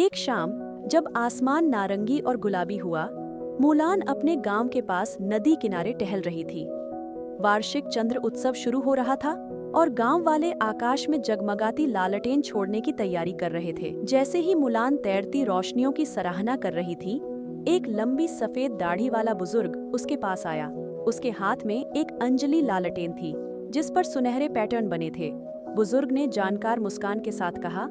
एक शाम जब आसमान नारंगी और गुलाबी हुआ, मुलान अपने गांव के पास नदी किनारे टहल रही थी। वार्षिक चंद्र उत्सव शुरू हो रहा था और गांव वाले आकाश में जगमगाती लालटेन छोड़ने की तैयारी कर रहे थे। जैसे ही मुलान तैरती रोशनियों की सराहना कर रही थी, एक लंबी सफेद दाढ़ी वाला बुजुर्ग उसके पास आया। उसके हाथ में एक अंजलि लालटेन थी जिस पर सुनहरे पैटर्न बने थे। बुजुर्ग ने जानकार मुस्कान के साथ कहा,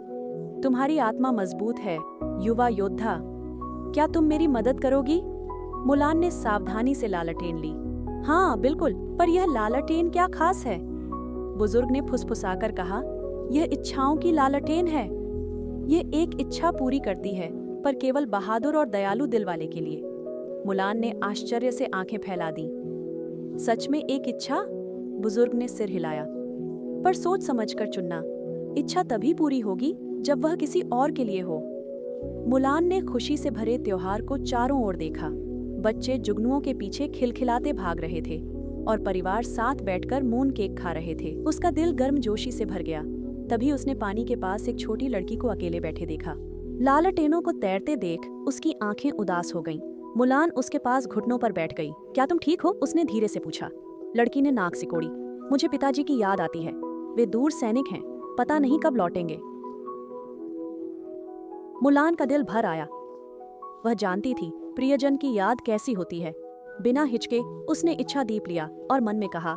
तुम्हारी आत्मा मजबूत है, युवा योद्धा। क्या तुम मेरी मदद करोगी? मुलान ने सावधानी से लालटेन ली। हाँ बिल्कुल, पर यह लालटेन क्या खास है? बुजुर्ग ने फुसफुसाकर कहा, यह इच्छाओं की लालटेन है। ये एक इच्छा पूरी करती है, पर केवल बहादुर और दयालु दिल वाले के लिए। मुलान ने आश्चर्य से आंखें फैला दी। सच में एक इच्छा? बुजुर्ग ने सिर हिलाया। पर सोच समझकर चुनना। इच्छा तभी पूरी होगी जब वह किसी और के लिए हो। मुलान ने खुशी से भरे त्योहार को चारों ओर देखा। बच्चे जुगनुओं के पीछे खिलखिलाते भाग रहे थे और परिवार साथ बैठकर मून केक खा रहे थे। उसका दिल गर्मजोशी से भर गया। तभी उसने पानी के पास एक छोटी लड़की को अकेले बैठे देखा। लालटेनों को तैरते देख उसकी आंखें उदास हो गईं। मुलान उसके पास घुटनों पर बैठ गई। क्या तुम ठीक हो? उसने धीरे से पूछा। लड़की ने नाक सिकोड़ी। मुझे पिताजी की याद आती है। वे दूर सैनिक हैं, पता नहीं कब लौटेंगे। मुलान का दिल भर आया। वह जानती थी प्रियजन की याद कैसी होती है। बिना हिचके उसने इच्छा दीप लिया और मन में कहा,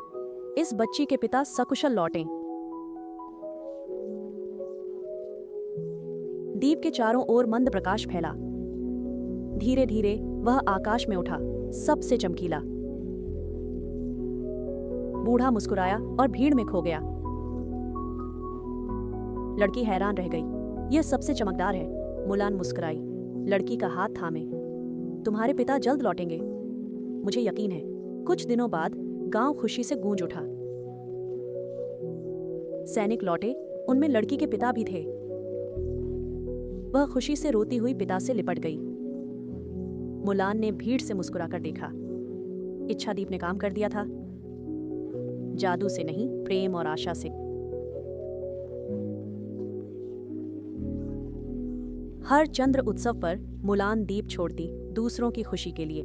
इस बच्ची के पिता सकुशल लौटें। दीप के चारों ओर मंद प्रकाश फैला। धीरे धीरे वह आकाश में उठा, सबसे चमकीला। बूढ़ा मुस्कुराया और भीड़ में खो गया। लड़की हैरान रह गई। यह सबसे चमकदार है। मुलान मुस्कुराई। लड़की का हाथ थामे। तुम्हारे पिता जल्द लौटेंगे, मुझे यकीन है। कुछ दिनों बाद गांव खुशी से गूंज उठा। सैनिक लौटे, उनमें लड़की के पिता भी थे। वह खुशी से रोती हुई पिता से लिपट गई। मुलान ने भीड़ से मुस्कुराकर देखा। इच्छादीप ने काम कर दिया था, जादू से नहीं, प्रेम और आशा से। हर चंद्र उत्सव पर मुलान दीप छोड़ती, दूसरों की खुशी के लिए।